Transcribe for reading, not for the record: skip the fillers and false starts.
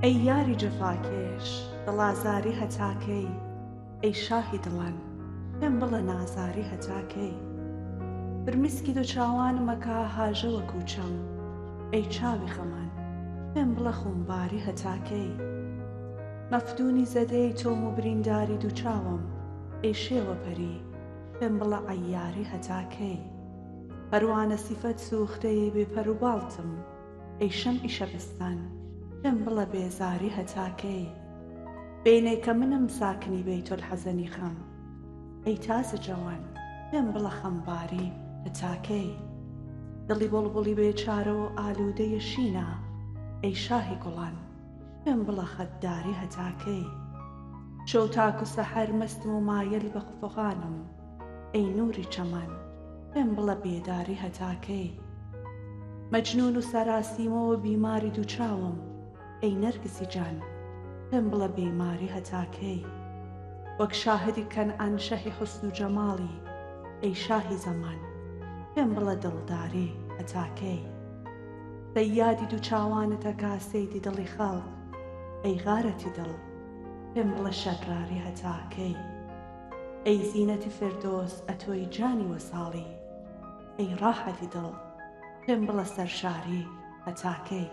ئەی یاری جەفاکێش دڵازاری هەتاکەی، ئەی شاهی دڵان پێم بڵە نازاری هەتاکەی. برمیسکی دو چاوانمەکە هاژە وەکوو چەم، ئەی چاوی خەمان پێم بڵە خونباری هەتاکەی. مەفتونی زەدەی تۆم و برینداری دوو چاوم، ئەی شێوە پەری پێم بڵە عەیاری هەتاکەی. پەروانە سیفەت سوختەی بێپەر و باڵتم، ئەی شەمعی شەبستان پێم بڵە بێزاری هەتاکەی. بێنەی کە منم ساکنی بەیتولحەزەنی خەم، ئەی تازە جەوان پێم بڵە خەمباری هەتاکەی. دڵی بوڵبوڵی بێچارە و ئالوودەی شینە، ئەی شاهی گوڵان پێم بڵە خەدداری هەتاکەی. شەو تاکو سەحەر مەستم و مایل بە خفۆخانم، ئەی نووری چەمان پێم بڵە بێداری هەتاکەی. مەجنون و سەراسیمەوە بیماری دوو چاوم، ئەی نەرگسی جان پێم بڵە بێماری هەتاکەی. وەک شاهدی کەنعان شەهی حوسن و جەماڵی، ئەی شاهی زەمان پێم بڵە دڵداری هەتاکەی. سەیادی دوو چاوانتەکە سەیدی دڵی خەڵق، ئەی غارەتی دڵ پێم بڵە شەراری هەتاکەی. ئەی زینەتی فردۆس ئەتۆی جانی وەساڵی، ئەی ڕاحەتی دڵ پێم بڵە سەرشاری هەتاکەی.